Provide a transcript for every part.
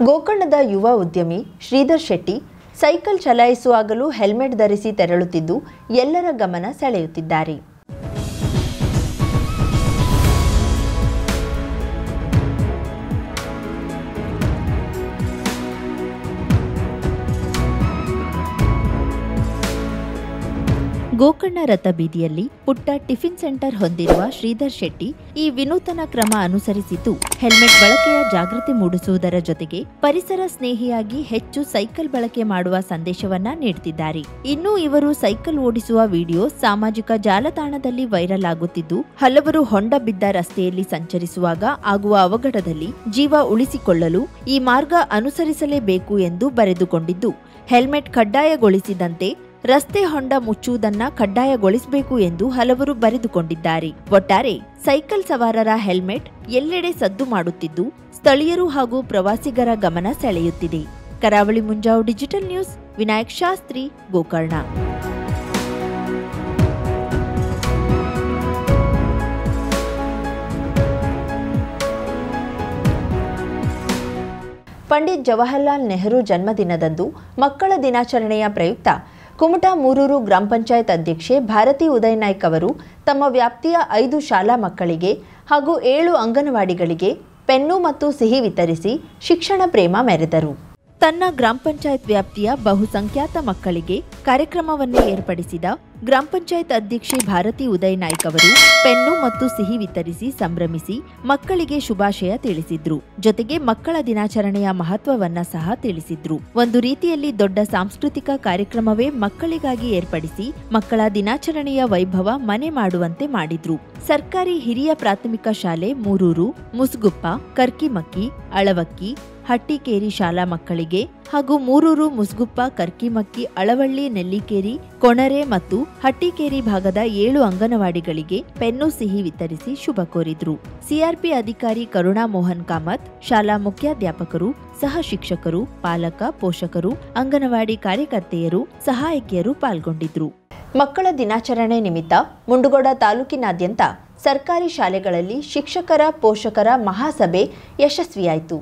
ಗೋಕರ್ಣದ ಯುವ ಉದ್ಯಮಿ Sridhar Shetty cycle ಚಲಾಯಿಸುವಾಗಲೂ helmet ಧರಿಸಿ ತೆರಳುತ್ತಿದ್ದು ಎಲ್ಲರ ಗಮನ ಸೆಳೆಯುತ್ತಿದ್ದಾರೆ. ಗೋಕರ್ಣ ರಥಬೀದಿಯಲ್ಲಿ ಪುಟ್ಟ ಟಿಫಿನ್ ಸೆಂಟರ್ ಹೊಂದಿರುವ ಶ್ರೀಧರ್ ಶೆಟ್ಟಿ ಈ ವಿನೂತನ ಕ್ರಮ ಅನುಸರಿಸಿದ್ದು ಹೆಲ್ಮೆಟ್ ಬಳಕೆಯ ಜಾಗೃತಿ ಮೂಡಿಸುವುದರ ಜೊತೆಗೆ ಪರಿಸರ ಸ್ನೇಹಿಯಾಗಿ ಹೆಚ್ಚು ಸೈಕಲ್ ಬಳಕೆ ಮಾಡುವ ಸಂದೇಶವನ್ನ ನೀಡುತ್ತಿದ್ದಾರೆ. ಇನ್ನು ಇವರು ಸೈಕಲ್ ಓಡಿಸುವ ವಿಡಿಯೋ ಸಾಮಾಜಿಕ ಜಾಲತಾಣದಲ್ಲಿ ವೈರಲ್ ಆಗುತ್ತಿದ್ದು ಹಲವರು ಹೊಂಡ ಬಿದ್ದ ರಸ್ತೆಯಲ್ಲಿ ಸಂಚರಿಸುವಾಗ ಆಗುವ ಅವಘಡದಲ್ಲಿ ಜೀವ ಉಳಿಸಿಕೊಳ್ಳಲು ಈ ಮಾರ್ಗ ಅನುಸರಿಸಲೇಬೇಕು ಎಂದು ಬರೆದುಕೊಂಡಿದ್ದು ಹೆಲ್ಮೆಟ್ ಕಡ್ಡಾಯಗೊಳಿಸಿದಂತೆ ರಸ್ತೆ ಹೊಂಡ ಮುಚ್ಚುವುದನ್ನ ಕಡ್ಡಾಯಗೊಳಿಸಬೇಕು ಎಂದು ಹಲವರು ಬರೆದುಕೊಂಡಿದ್ದಾರೆ. ಒಟ್ಟಾರೆ ಸೈಕಲ್ ಸವಾರರ ಹೆಲ್ಮೆಟ್ ಎಲ್ಲೆಡೆ ಸದ್ದು ಮಾಡುತ್ತಿದ್ದು ಸ್ಥಳೀಯರು ಹಾಗೂ ಪ್ರವಾಸಿಗರ ಗಮನ ಸೆಳೆಯುತ್ತಿದೆ. ಕರಾವಳಿ ಮುಂಜಾವು ಡಿಜಿಟಲ್ ನ್ಯೂಸ್, ವಿನಾಯಕ್ ಶಾಸ್ತ್ರಿ, ಗೋಕರ್ಣ. ಪಂಡಿತ್ ಜವಾಹರಲಾಲ್ ನೆಹರು ಜನ್ಮದಿನದಂದು ಮಕ್ಕಳ ದಿನಾಚರಣೆಯ ಪ್ರಯುಕ್ತ ಕುಮಟಾ ಮೂರೂರು ಗ್ರಾಮ ಪಂಚಾಯತ್ ಅಧ್ಯಕ್ಷೆ ಭಾರತಿ ಉದಯ್ ನಾಯ್ಕ್ ಅವರು ತಮ್ಮ ವ್ಯಾಪ್ತಿಯ 5 ಶಾಲಾ ಮಕ್ಕಳಿಗೆ ಹಾಗೂ 7 ಅಂಗನವಾಡಿಗಳಿಗೆ ಪೆನ್ನು ಮತ್ತು ಸಿಹಿ ವಿತರಿಸಿ ಶಿಕ್ಷಣ ಪ್ರೇಮ ಮೆರೆದರು. ತನ್ನ ಗ್ರಾಮ ಪಂಚಾಯತ್ ವ್ಯಾಪ್ತಿಯ ಬಹುಸಂಖ್ಯಾತ ಮಕ್ಕಳಿಗೆ ಕಾರ್ಯಕ್ರಮವನ್ನೇ ಏರ್ಪಡಿಸಿದ ಗ್ರಾಮ ಪಂಚಾಯತ್ ಅಧ್ಯಕ್ಷೆ ಭಾರತಿ ಉದಯ್ ನಾಯ್ಕ್ ಅವರು ಪೆನ್ನು ಮತ್ತು ಸಿಹಿ ವಿತರಿಸಿ ಸಂಭ್ರಮಿಸಿ ಮಕ್ಕಳಿಗೆ ಶುಭಾಶಯ ತಿಳಿಸಿದ್ರು. ಜೊತೆಗೆ ಮಕ್ಕಳ ದಿನಾಚರಣೆಯ ಮಹತ್ವವನ್ನ ಸಹ ತಿಳಿಸಿದ್ರು. ಒಂದು ರೀತಿಯಲ್ಲಿ ದೊಡ್ಡ ಸಾಂಸ್ಕೃತಿಕ ಕಾರ್ಯಕ್ರಮವೇ ಮಕ್ಕಳಿಗಾಗಿ ಏರ್ಪಡಿಸಿ ಮಕ್ಕಳ ದಿನಾಚರಣೆಯ ವೈಭವ ಮನೆ ಮಾಡುವಂತೆ ಮಾಡಿದ್ರು. ಸರ್ಕಾರಿ ಹಿರಿಯ ಪ್ರಾಥಮಿಕ ಶಾಲೆ ಮೂರೂರು, ಮುಸ್ಗುಪ್ಪ, ಕರ್ಕಿಮಕ್ಕಿ, ಅಳವಕ್ಕಿ, ಹಟ್ಟಿಕೇರಿ ಶಾಲಾ ಮಕ್ಕಳಿಗೆ ಹಾಗೂ ಮೂರೂರು, ಮುಸ್ಗುಪ್ಪ, ಕರ್ಕಿಮಕ್ಕಿ, ಅಳವಳ್ಳಿ, ನೆಲ್ಲಿಕೇರಿ, ಕೊಣರೆ ಮತ್ತು ಹಟ್ಟಿಕೇರಿ ಭಾಗದ 7 ಅಂಗನವಾಡಿಗಳಿಗೆ ಪೆನ್ನು ಸಿಹಿ ವಿತರಿಸಿ ಶುಭ ಕೋರಿದ್ರು. ಸಿಆರ್ಪಿ ಅಧಿಕಾರಿ ಕರುಣಾ ಮೋಹನ್ ಕಾಮತ್, ಶಾಲಾ ಮುಖ್ಯಾಧ್ಯಾಪಕರು, ಸಹ ಶಿಕ್ಷಕರು, ಪಾಲಕ, ಪೋಷಕರು, ಅಂಗನವಾಡಿ ಕಾರ್ಯಕರ್ತೆಯರು, ಸಹಾಯಕಿಯರು ಪಾಲ್ಗೊಂಡಿದ್ರು. ಮಕ್ಕಳ ದಿನಾಚರಣೆ ನಿಮಿತ್ತ ಮುಂಡಗೋಡ ತಾಲೂಕಿನಾದ್ಯಂತ ಸರ್ಕಾರಿ ಶಾಲೆಗಳಲ್ಲಿ ಶಿಕ್ಷಕರ ಪೋಷಕರ ಮಹಾಸಭೆ ಯಶಸ್ವಿಯಾಯಿತು.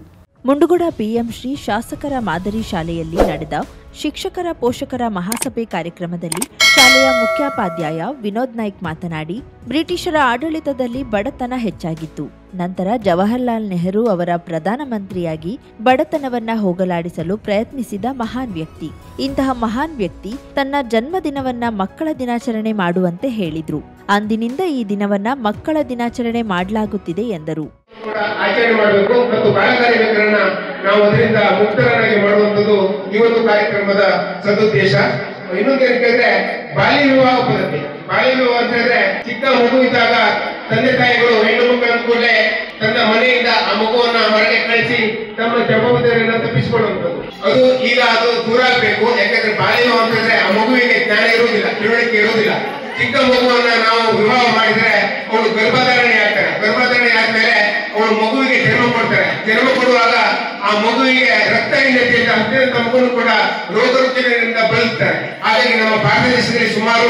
ಮುಂಡಗೋಡ ಪಿಎಂ ಶ್ರೀ ಶಾಸಕರ ಮಾದರಿ ಶಾಲೆಯಲ್ಲಿ ನಡೆದ ಶಿಕ್ಷಕರ ಪೋಷಕರ ಮಹಾಸಭೆ ಕಾರ್ಯಕ್ರಮದಲ್ಲಿ ಶಾಲೆಯ ಮುಖ್ಯೋಪಾಧ್ಯಾಯ ವಿನೋದ್ ನಾಯ್ಕ್ ಮಾತನಾಡಿ, ಬ್ರಿಟಿಷರ ಆಡಳಿತದಲ್ಲಿ ಬಡತನ ಹೆಚ್ಚಾಗಿತ್ತು. ನಂತರ ಜವಾಹರಲಾಲ್ ನೆಹರು ಅವರ ಪ್ರಧಾನಮಂತ್ರಿಯಾಗಿ ಬಡತನವನ್ನ ಹೋಗಲಾಡಿಸಲು ಪ್ರಯತ್ನಿಸಿದ ಮಹಾನ್ ವ್ಯಕ್ತಿ. ಇಂತಹ ಮಹಾನ್ ವ್ಯಕ್ತಿ ತನ್ನ ಜನ್ಮದಿನವನ್ನ ಮಕ್ಕಳ ದಿನಾಚರಣೆ ಮಾಡುವಂತೆ ಹೇಳಿದ್ರು. ಅಂದಿನಿಂದ ಈ ದಿನವನ್ನ ಮಕ್ಕಳ ದಿನಾಚರಣೆ ಮಾಡಲಾಗುತ್ತಿದೆ ಎಂದರು. ಆಚರಣೆ ಮಾಡಬೇಕು ಮತ್ತು ಬಾಲಕಾರ್ಮಿಕರನ್ನ ನಾವು ಅದರಿಂದ ಮುಕ್ತರನ್ನಾಗಿ ಮಾಡುವಂಥದ್ದು ಈ ಒಂದು ಕಾರ್ಯಕ್ರಮದ ಸದುದ್ದೇಶ. ಇನ್ನೊಂದು ಏನಂತಂದ್ರೆ ಬಾಲ್ಯ ವಿವಾಹ ಪದ್ಧತಿ. ಬಾಲ್ಯ ವಿವಾಹ ಅಂತ ಹೇಳಿದ್ರೆ ಚಿಕ್ಕ ಮಗು ಇದ್ದಾಗ ತಂದೆ ತಾಯಿಗಳು ಹೆಣ್ಣು ಮಕ್ಕಳ ಕೂಡಲೇ ತನ್ನ ಮನೆಯಿಂದ ಆ ಮಗುವನ್ನ ಹೊರಗೆ ಕಳಿಸಿ ತಮ್ಮ ಜವಾಬ್ದಾರಿಯನ್ನು ತಪ್ಪಿಸಿಕೊಳ್ಳುವಂಥದ್ದು. ಅದು ದೂರ ಆಗಬೇಕು. ಯಾಕಂದ್ರೆ ಬಾಲ್ಯ ವಿವಾಹ ಅಂತ ಹೇಳಿದ್ರೆ ಆ ಮಗುವಿಗೆ ಜ್ಞಾನ ಇರುವುದಿಲ್ಲ, ತಿಳುವಳಿಕೆ ಇರುವುದಿಲ್ಲ. ಚಿಕ್ಕ ಮಗುವನ್ನ ನಾವು ವಿವಾಹ ಮಾಡಿದ್ರೆ ಅವಳು ಗರ್ಭಧಾರಣೆ ಆಗ್ತಾರೆ. ಗರ್ಭಧಾರಣೆ ಆದ್ಮೇಲೆ ಅವಳು ಮಗುವಿಗೆ ಜನ್ಮ ಕೊಡ್ತಾರೆ. ಜನ್ಮ ಕೊಡುವಾಗ ಆ ಮಗುವಿಗೆ ರಕ್ತಹೀನತೆಯಿಂದ ಅತ್ಯಂತ ಮಗುನು ಕೂಡ ರೋಗ ರುಜಿನದಿಂದ ಬಳಲ್ತಾರೆ. ಹಾಗಾಗಿ ನಮ್ಮ ಭಾರತ ದೇಶದಲ್ಲಿ ಸುಮಾರು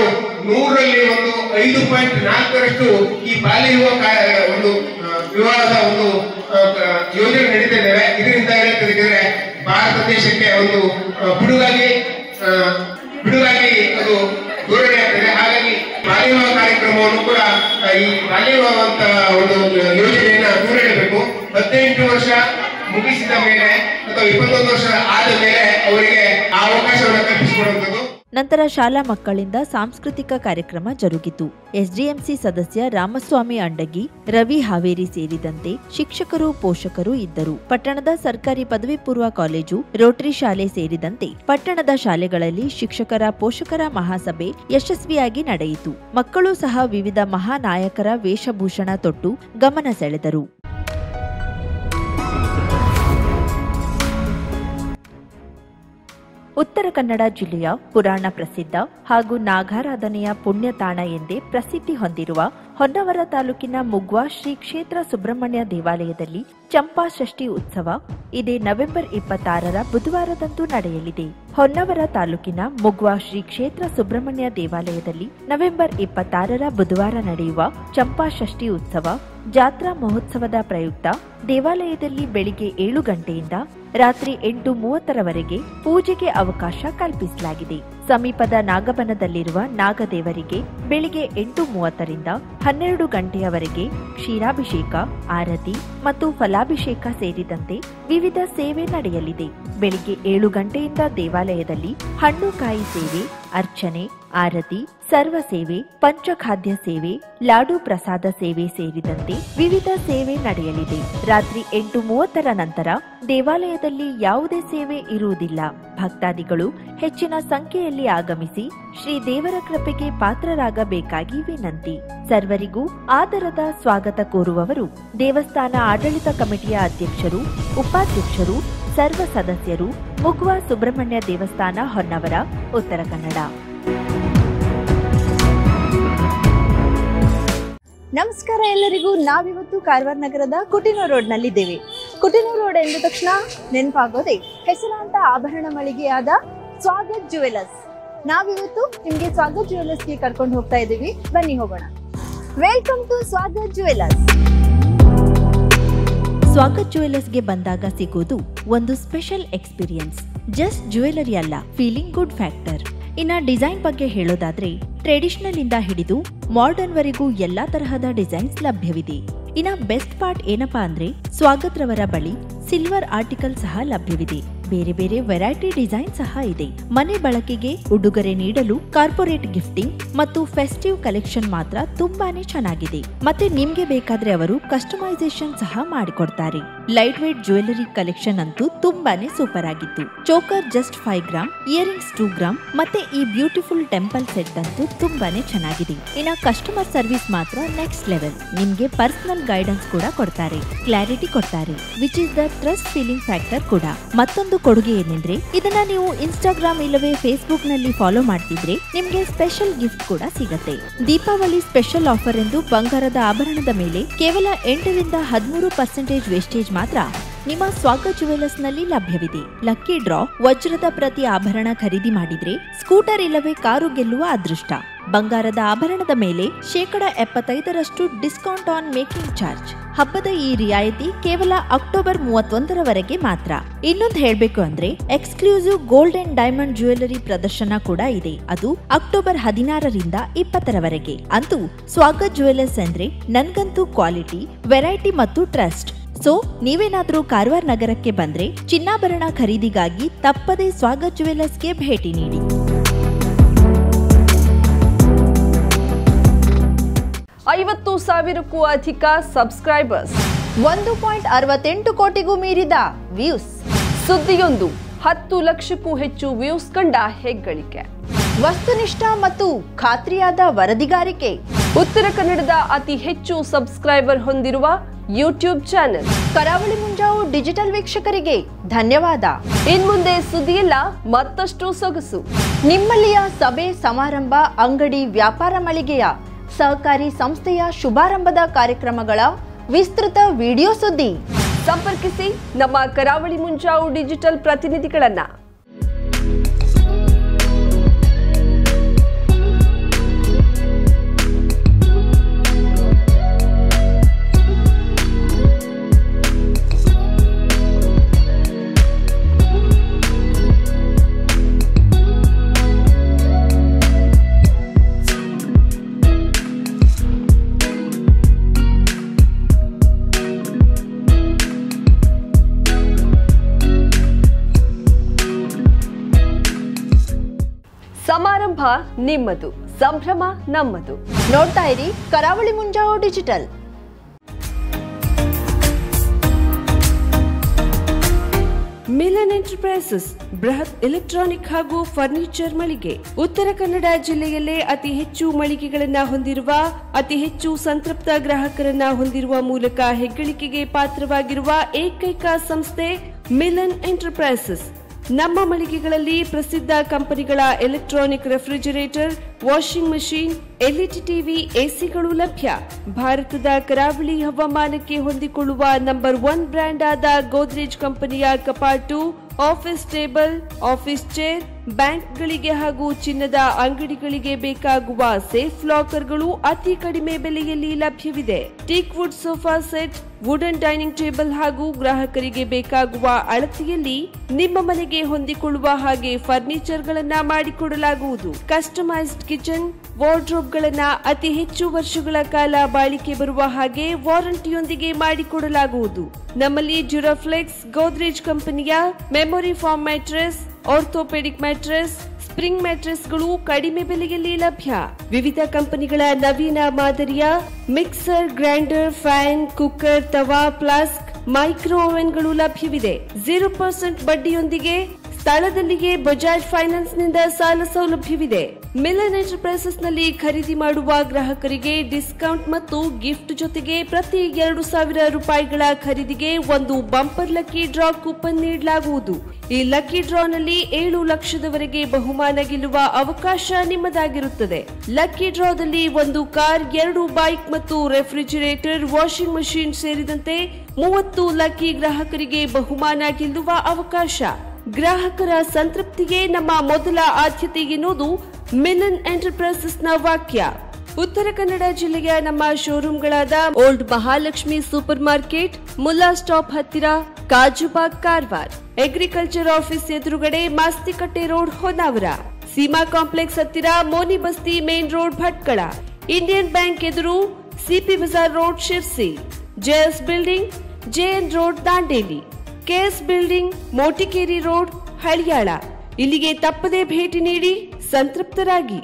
100ರಲ್ಲಿ 5.4ರಷ್ಟು ಈ ಬಾಲ್ಯ ಒಂದು ವಿವಾಹದ ಒಂದು ಯೋಜನೆ ನಡೀತಿದ್ದೇವೆ. ಇದರಿಂದ ಏನಾಗ್ತದೆ ಭಾರತ ದೇಶಕ್ಕೆ ಒಂದು ಬಿಡುಗಾಗಿ ಅದು ಧೋರಣೆ ಆಗ್ತದೆ. ಹಾಗಾಗಿ ಬಾಲ್ಯ ವಿವಾಹ ಕಾರ್ಯಕ್ರಮವನ್ನು ಕೂಡ ಈ ಬಾಲ್ಯ ವಿವಾಹ ಅಂತ ಒಂದು ಯೋಜನೆಯನ್ನ ದೂರ ಇಡಬೇಕು. 18 ವರ್ಷ ಮುಗಿಸಿದ ಮೇಲೆ ಅಥವಾ 21 ವರ್ಷ ಆದ ಮೇಲೆ ಅವರಿಗೆ ಆ ಅವಕಾಶವನ್ನು ಕಲ್ಪಿಸಿಕೊಡುವಂಥದ್ದು. ನಂತರ ಶಾಲಾ ಮಕ್ಕಳಿಂದ ಸಾಂಸ್ಕೃತಿಕ ಕಾರ್ಯಕ್ರಮ ಜರುಗಿತು. ಎಸ್ಡಿಎಂಸಿ ಸದಸ್ಯ ರಾಮಸ್ವಾಮಿ ಅಂಡಗಿ, ರವಿ ಹಾವೇರಿ ಸೇರಿದಂತೆ ಶಿಕ್ಷಕರು, ಪೋಷಕರು ಇದ್ದರು. ಪಟ್ಟಣದ ಸರ್ಕಾರಿ ಪದವಿ ಪೂರ್ವ ಕಾಲೇಜು, ರೋಟರಿ ಶಾಲೆ ಸೇರಿದಂತೆ ಪಟ್ಟಣದ ಶಾಲೆಗಳಲ್ಲಿ ಶಿಕ್ಷಕರ ಪೋಷಕರ ಮಹಾಸಭೆ ಯಶಸ್ವಿಯಾಗಿ ನಡೆಯಿತು. ಮಕ್ಕಳು ಸಹ ವಿವಿಧ ಮಹಾನಾಯಕರ ವೇಷಭೂಷಣ ತೊಟ್ಟು ಗಮನ ಸೆಳೆದರು. ಉತ್ತರ ಕನ್ನಡ ಜಿಲ್ಲೆಯ ಪುರಾಣ ಪ್ರಸಿದ್ಧ ಹಾಗೂ ನಾಗಾರಾಧನೆಯ ಪುಣ್ಯತಾಣ ಎಂದೇ ಪ್ರಸಿದ್ಧಿ ಹೊಂದಿರುವ ಹೊನ್ನವರ ತಾಲೂಕಿನ ಮುಗ್ವಾ ಶ್ರೀ ಕ್ಷೇತ್ರ ಸುಬ್ರಹ್ಮಣ್ಯ ದೇವಾಲಯದಲ್ಲಿ ಚಂಪಾಷಷ್ಠಿ ಉತ್ಸವ ಇದೇ ನವೆಂಬರ್ 26ರ ಬುಧವಾರದಂದು ನಡೆಯಲಿದೆ. ಹೊನ್ನವರ ತಾಲೂಕಿನ ಮುಗ್ವಾ ಶ್ರೀ ಕ್ಷೇತ್ರ ಸುಬ್ರಹ್ಮಣ್ಯ ದೇವಾಲಯದಲ್ಲಿ ನವೆಂಬರ್ 26ರ ಬುಧವಾರ ನಡೆಯುವ ಚಂಪಾಷಷ್ಠಿ ಉತ್ಸವ ಜಾತ್ರಾ ಮಹೋತ್ಸವದ ಪ್ರಯುಕ್ತ ದೇವಾಲಯದಲ್ಲಿ ಬೆಳಿಗ್ಗೆ 7 ಗಂಟೆಯಿಂದ ರಾತ್ರಿ 8:30ರವರೆಗೆ ಪೂಜೆಗೆ ಅವಕಾಶ ಕಲ್ಪಿಸಲಾಗಿದೆ. ಸಮೀಪದ ನಾಗಬನದಲ್ಲಿರುವ ನಾಗದೇವರಿಗೆ ಬೆಳಿಗ್ಗೆ 8:30ರಿಂದ 12 ಗಂಟೆಯವರೆಗೆ ಕ್ಷೀರಾಭಿಷೇಕ, ಆರತಿ ಮತ್ತು ಫಲಾಭಿಷೇಕ ಸೇರಿದಂತೆ ವಿವಿಧ ಸೇವೆ ನಡೆಯಲಿದೆ. ಬೆಳಿಗ್ಗೆ 7 ಗಂಟೆಯಿಂದ ದೇವಾಲಯದಲ್ಲಿ ಹಣ್ಣು ಕಾಯಿ ಸೇವೆ, ಅರ್ಚನೆ, ಆರತಿ, ಸರ್ವ ಸೇವೆ, ಪಂಚಖಾದ್ಯ ಸೇವೆ, ಲಾಡು ಪ್ರಸಾದ ಸೇವೆ ಸೇರಿದಂತೆ ವಿವಿಧ ಸೇವೆ ನಡೆಯಲಿದೆ. ರಾತ್ರಿ 8:30ರ ನಂತರ ದೇವಾಲಯದಲ್ಲಿ ಯಾವುದೇ ಸೇವೆ ಇರುವುದಿಲ್ಲ. ಭಕ್ತಾದಿಗಳು ಹೆಚ್ಚಿನ ಸಂಖ್ಯೆಯಲ್ಲಿ ಆಗಮಿಸಿ ಶ್ರೀ ದೇವರ ಕೃಪೆಗೆ ಪಾತ್ರರಾಗಬೇಕಾಗಿ ವಿನಂತಿ. ಸರ್ವರಿಗೂ ಆದರದ ಸ್ವಾಗತ ಕೋರುವವರು ದೇವಸ್ಥಾನ ಆಡಳಿತ ಕಮಿಟಿಯ ಅಧ್ಯಕ್ಷರು, ಉಪಾಧ್ಯಕ್ಷರು, ಸರ್ವ ಸದಸ್ಯರು, ಮುಗ್ವಾ ಸುಬ್ರಹ್ಮಣ್ಯ ದೇವಸ್ಥಾನ, ಹೊನ್ನವರ, ಉತ್ತರ ಕನ್ನಡ. ನಮಸ್ಕಾರ ಎಲ್ಲರಿಗೂ. ನಾವಿವತ್ತು ಕಾರವಾರ ನಗರದ ಕುಟಿನೂರ್ ರೋಡ್ ನಲ್ಲಿದ್ದೇವೆ. ಕುಟಿನೂರ್ ರೋಡ್ ಎಂದ ತಕ್ಷಣ ನೆನಪಾಗೋದೆ ಹೆಸರಾಂತ ಆಭರಣ ಮಳಿಗೆಯಾದ ಸ್ವಾಗತ್ ಜುವೆಲರ್ಸ್. ನಾವಿವತ್ತು ನಿಮ್ಗೆ ಸ್ವಾಗತ್ ಜುವೆಲರ್ಸ್ಗೆ ಕರ್ಕೊಂಡು ಹೋಗ್ತಾ ಇದ್ದೀವಿ. ಬನ್ನಿ ಹೋಗೋಣ. Welcome to Swagat jewellers. Swagat ಜುವೆಲರ್ಸ್ಗೆ ಬಂದಾಗ ಸಿಗೋದು ಒಂದು ಸ್ಪೆಷಲ್ ಎಕ್ಸ್ಪೀರಿಯನ್ಸ್. ಜಸ್ಟ್ ಜ್ಯುವೆಲರಿ ಅಲ್ಲ, ಫೀಲಿಂಗ್ ಗುಡ್ ಫ್ಯಾಕ್ಟರ್. ಇನ್ನ ಡಿಸೈನ್ ಬಗ್ಗೆ ಹೇಳೋದಾದ್ರೆ ಟ್ರೆಡಿಷನಲ್ ಇಂದ ಹಿಡಿದು ಮಾಡರ್ನ್ ವರೆಗೂ ಎಲ್ಲಾ ತರಹದ ಡಿಸೈನ್ಸ್ ಲಭ್ಯವಿದೆ. ಇನ್ನ ಬೆಸ್ಟ್ ಪಾರ್ಟ್ ಏನಪ್ಪಾ ಅಂದ್ರೆ ಸ್ವಾಗತ್ ರವರ ಬಳಿ ಸಿಲ್ವರ್ ಆರ್ಟಿಕಲ್ ಸಹ ಲಭ್ಯವಿದೆ. ಬೇರೆ ಬೇರೆ ವೆರೈಟಿ ಡಿಸೈನ್ ಸಹ ಇದೆ. ಮನೆ ಬಳಕೆಗೆ ಉಡುಗೊರೆ ನೀಡಲು ಕಾರ್ಪೊರೇಟ್ ಗಿಫ್ಟಿಂಗ್ ಮತ್ತು ಫೆಸ್ಟಿವ್ ಕಲೆಕ್ಷನ್ ಮಾತ್ರ ತುಂಬಾನೇ ಚೆನ್ನಾಗಿದೆ. ಮತ್ತೆ ನಿಮ್ಗೆ ಬೇಕಾದ್ರೆ ಅವರು ಕಸ್ಟಮೈಸೇಷನ್ ಸಹ ಮಾಡಿಕೊಡ್ತಾರೆ. ಲೈಟ್ ವೇಟ್ ಜ್ಯುವೆಲರಿ ಕಲೆಕ್ಷನ್ ಅಂತೂ ತುಂಬಾನೇ ಸೂಪರ್ ಆಗಿತ್ತು. Choker just 5 gram, earrings 2 gram, ಮತ್ತೆ ಈ ಬ್ಯೂಟಿಫುಲ್ ಟೆಂಪಲ್ ಸೆಟ್ ಅಂತೂ ತುಂಬಾನೇ ಚೆನ್ನಾಗಿದೆ. ಇನ್ನ ಕಸ್ಟಮರ್ ಸರ್ವಿಸ್ ಮಾತ್ರ ನೆಕ್ಸ್ಟ್ ಲೆವೆಲ್. ನಿಮ್ಗೆ ಪರ್ಸನಲ್ ಗೈಡೆನ್ಸ್ ಕೂಡ ಕೊಡ್ತಾರೆ, ಕ್ಲಾರಿಟಿ ಕೊಡ್ತಾರೆ, which is the trust feeling factor ಕೂಡ. ಮತ್ತೊಂದು ಕೊಡುಗೆ ಏನೆಂದ್ರೆ ಇದನ್ನ ನೀವು ಇನ್ಸ್ಟಾಗ್ರಾಮ್ ಇಲ್ಲವೇ ಫೇಸ್ಬುಕ್ ನಲ್ಲಿ ಫಾಲೋ ಮಾಡ್ತಿದ್ರೆ ನಿಮ್ಗೆ ಸ್ಪೆಷಲ್ ಗಿಫ್ಟ್ ಕೂಡ ಸಿಗತ್ತೆ. ದೀಪಾವಳಿ ಸ್ಪೆಷಲ್ ಆಫರ್ ಎಂದು ಬಂಗಾರದ ಆಭರಣದ ಮೇಲೆ ಕೇವಲ 8ರಿಂದ 13% ವೇಸ್ಟೇಜ್ ಮಾತ್ರ ನಿಮ್ಮ ಸ್ವಾಗತ್ ಜುವೆಲರ್ಸ್ ನಲ್ಲಿ ಲಭ್ಯವಿದೆ. ಲಕ್ಕಿ ಡ್ರಾ, ವಜ್ರದ ಪ್ರತಿ ಆಭರಣ ಖರೀದಿ ಮಾಡಿದ್ರೆ ಸ್ಕೂಟರ್ ಇಲ್ಲವೇ ಕಾರು ಗೆಲ್ಲುವ ಅದೃಷ್ಟ. ಬಂಗಾರದ ಆಭರಣದ ಮೇಲೆ 75% ಡಿಸ್ಕೌಂಟ್ ಆನ್ ಮೇಕಿಂಗ್ ಚಾರ್ಜ್. ಹಬ್ಬದ ಈ ರಿಯಾಯಿತಿ ಕೇವಲ ಅಕ್ಟೋಬರ್ 31ರವರೆಗೆ ಮಾತ್ರ. ಇನ್ನೊಂದು ಹೇಳ್ಬೇಕು ಅಂದ್ರೆ exclusive gold and diamond jewellery ಪ್ರದರ್ಶನ ಕೂಡ ಇದೆ. ಅದು ಅಕ್ಟೋಬರ್ 16ರಿಂದ 20ರವರೆಗೆ. ಅಂತೂ ಸ್ವಾಗತ್ ಜುವೆಲರ್ಸ್ ಅಂದ್ರೆ ನನ್ಗಂತೂ ಕ್ವಾಲಿಟಿ, ವೆರೈಟಿ ಮತ್ತು ಟ್ರಸ್ಟ್. ಸೊ ನೀವೇನಾದ್ರೂ ಕಾರವಾರ ನಗರಕ್ಕೆ ಬಂದ್ರೆ ಚಿನ್ನಾಭರಣ ಖರೀದಿಗಾಗಿ ತಪ್ಪದೇ ಸ್ವಾಗತ್ ಜುವೆಲರ್ಸ್ಗೆ ಭೇಟಿ ನೀಡಿ. 50,000ಕ್ಕೂ ಅಧಿಕ ಸಬ್ಸ್ಕ್ರೈಬರ್ಸ್, 1.68 ಕೋಟಿಗೂ ಮೀರಿದ ವ್ಯೂಸ್. ಸುದ್ದಿಯೊಂದು 10 ಲಕ್ಷಕ್ಕೂ ಹೆಚ್ಚು ವ್ಯೂಸ್ ಕಂಡ ಹೆಗ್ಗಳಿಕೆ. ವಸ್ತುನಿಷ್ಠ ಮತ್ತು ಖಾತ್ರಿಯಾದ ವರದಿಗಾರಿಕೆ. ಉತ್ತರ ಕನ್ನಡದ ಅತಿ ಹೆಚ್ಚು ಸಬ್ಸ್ಕ್ರೈಬರ್ ಹೊಂದಿರುವ ಯೂಟ್ಯೂಬ್ ಚಾನೆಲ್ ಕರಾವಳಿ ಮುಂಜಾವು ಡಿಜಿಟಲ್ ವೀಕ್ಷಕರಿಗೆ ಧನ್ಯವಾದ. ಇನ್ಮುಂದೆ ಸುದ್ದಿಯಲ್ಲ ಮತ್ತಷ್ಟು ಸೊಗಸು. ನಿಮ್ಮಲ್ಲಿಯ ಸಭೆ ಸಮಾರಂಭ, ಅಂಗಡಿ, ವ್ಯಾಪಾರ ಮಳಿಗೆಯ, ಸಹಕಾರಿ ಸಂಸ್ಥೆಯ ಶುಭಾರಂಭದ ಕಾರ್ಯಕ್ರಮಗಳ ವಿಸ್ತೃತ ವಿಡಿಯೋ ಸುದ್ದಿ. ಸಂಪರ್ಕಿಸಿ ನಮ್ಮ ಕರಾವಳಿ ಮುಂಜಾವು ಡಿಜಿಟಲ್ ಪ್ರತಿನಿಧಿಗಳನ್ನ. ಸಮಾರಂಭ ನಿಮ್ಮದು, ಸಂಭ್ರಮ ನಮ್ಮದು. ನೋಡ್ತಾ ಇರಿ ಕರಾವಳಿ ಮುಂಜಾವು ಡಿಜಿಟಲ್. ಮಿಲನ್ ಎಂಟರ್ಪ್ರೈಸಸ್ ಬೃಹತ್ ಎಲೆಕ್ಟ್ರಾನಿಕ್ ಹಾಗೂ ಫರ್ನಿಚರ್ ಮಳಿಗೆ. ಉತ್ತರ ಕನ್ನಡ ಜಿಲ್ಲೆಯಲ್ಲೇ ಅತಿ ಹೆಚ್ಚು ಮಳಿಗೆಗಳನ್ನ ಹೊಂದಿರುವ, ಅತಿ ಹೆಚ್ಚು ಸಂತೃಪ್ತ ಗ್ರಾಹಕರನ್ನ ಹೊಂದಿರುವ ಮೂಲಕ ಹೆಗ್ಗಳಿಕೆಗೆ ಪಾತ್ರವಾಗಿರುವ ಏಕೈಕ ಸಂಸ್ಥೆ ಮಿಲನ್ ಎಂಟರ್ಪ್ರೈಸಸ್. ನಮ್ಮ ಮಳಿಗೆಗಳಲ್ಲಿ ಪ್ರಸಿದ್ಧ ಕಂಪನಿಗಳ electronic refrigerator, washing machine, LED TV, ಎಸಿಗಳು ಲಭ್ಯ. ಭಾರತದ ಕರಾವಳಿ ಹವಾಮಾನಕ್ಕೆ ಹೊಂದಿಕೊಳ್ಳುವ ನಂಬರ್ 1 ಬ್ರ್ಯಾಂಡ್ ಆದ ಗೋದ್ರೇಜ್ ಕಂಪನಿಯ ಕಪಾಟು, ಆಫೀಸ್ ಟೇಬಲ್, ಆಫೀಸ್ ಚೇರ್, ಬ್ಯಾಂಕ್ಗಳಿಗೆ ಹಾಗೂ ಚಿನ್ನದ ಅಂಗಡಿಗಳಿಗೆ ಬೇಕಾಗುವ ಸೇಫ್ ಲಾಕರ್ಗಳು ಅತಿ ಕಡಿಮೆ ಬೆಲೆಯಲ್ಲಿ ಲಭ್ಯವಿದೆ. Teak wood sofa set, wooden dining table ಹಾಗೂ ಗ್ರಾಹಕರಿಗೆ ಬೇಕಾಗುವ ಅಳತೆಯಲ್ಲಿ ನಿಮ್ಮ ಮನೆಗೆ ಹೊಂದಿಕೊಳ್ಳುವ ಹಾಗೆ ಫರ್ನಿಚರ್ಗಳನ್ನ ಮಾಡಿಕೊಡಲಾಗುವುದು. ಕಸ್ಟಮೈಸ್ಡ್ ಕಿಚನ್ ವಾರ್ಡ್ರೋಬ್ಗಳನ್ನ ಅತಿ ಹೆಚ್ಚು ವರ್ಷಗಳ ಕಾಲ ಬಾಳಿಕೆ ಬರುವ ಹಾಗೆ ವಾರಂಟಿಯೊಂದಿಗೆ ಮಾಡಿಕೊಡಲಾಗುವುದು. ನಮ್ಮಲ್ಲಿ ಡ್ಯೂರಾಫ್ಲೆಕ್ಸ್, ಗೋದ್ರೇಜ್ ಕಂಪನಿಯ memory foam mattress, orthopedic mattress, spring ಮ್ಯಾಟ್ರೆಸ್ಗಳು ಕಡಿಮೆ ಬೆಲೆಯಲ್ಲಿ ಲಭ್ಯ. ವಿವಿಧ ಕಂಪನಿಗಳ ನವೀನ ಮಾದರಿಯ ಮಿಕ್ಸರ್, ಗ್ರೈಂಡರ್, ಫ್ಯಾನ್, ಕುಕ್ಕರ್, ತವಾ, ಫ್ಲಾಸ್ಕ್, ಮೈಕ್ರೋ ಓವೆನ್ಗಳು ಲಭ್ಯವಿದೆ. 0% ಬಡ್ಡಿಯೊಂದಿಗೆ ಸ್ಥಳದಲ್ಲಿಯೇ ಬಜಾಜ್ ಫೈನಾನ್ಸ್ ನಿಂದ ಸಾಲ ಸೌಲಭ್ಯವಿದೆ. ಮಿಲನ್ ಎಂಟರ್ಪ್ರೈಸಸ್ ನಲ್ಲಿ ಖರೀದಿ ಮಾಡುವ ಗ್ರಾಹಕರಿಗೆ ಡಿಸ್ಕೌಂಟ್ ಮತ್ತು ಗಿಫ್ಟ್ ಜೊತೆಗೆ ಪ್ರತಿ 2,000 ರೂಪಾಯಿಗಳ ಖರೀದಿಗೆ ಒಂದು ಬಂಪರ್ ಲಕ್ಕಿ ಡ್ರಾ ಕೂಪನ್ ನೀಡಲಾಗುವುದು. ಈ ಲಕ್ಕಿ ಡ್ರಾನಲ್ಲಿ 7 ಲಕ್ಷದವರೆಗೆ ಬಹುಮಾನ ಗೆಲ್ಲುವ ಅವಕಾಶ ನಿಮ್ಮದಾಗಿರುತ್ತದೆ. ಲಕ್ಕಿ ಡ್ರಾದಲ್ಲಿ 1 ಕಾರ್, 2 ಬೈಕ್ ಮತ್ತು ರೆಫ್ರಿಜಿರೇಟರ್, ವಾಷಿಂಗ್ ಮಷೀನ್ ಸೇರಿದಂತೆ 30 ಲಕ್ಕಿ ಗ್ರಾಹಕರಿಗೆ ಬಹುಮಾನ ಗೆಲ್ಲುವ ಅವಕಾಶ. ಗ್ರಾಹಕರ ಸಂತೃಪ್ತಿಗೆ ನಮ್ಮ ಮೊದಲ ಆದ್ಯತೆ ಎನ್ನುವುದು ಮಿಲನ್ ಎಂಟರ್ಪ್ರೈಸಸ್ನ ವಾಕ್ಯ. ಉತ್ತರ ಕನ್ನಡ ಜಿಲ್ಲೆಯ ನಮ್ಮ ಶೋರೂಮ್ಗಳಾದ old Mahalakshmi super market, Mulla stop ಹತ್ತಿರ, ಕಾಜುಬಾಗ್, ಕಾರವಾರ, ಅಗ್ರಿಕಲ್ಚರ್ ಆಫೀಸ್ ಎದುರುಗಡೆ, ಮಾಸ್ತಿಕಟ್ಟೆ ರೋಡ್, ಹೊನ್ನಾವರ, ಸೀಮಾ ಕಾಂಪ್ಲೆಕ್ಸ್ ಹತ್ತಿರ, Moni Basti main road, Bhatkal, Indian bank ಎದುರು, CP Bazar road, Sirsi, JS building, JN road, Dandeli, KS building, Motikeri road, Haliyal. ಇಲ್ಲಿಗೆ ತಪ್ಪದೇ ಭೇಟಿ ನೀಡಿ ಸಂತೃಪ್ತರಾಗಿ.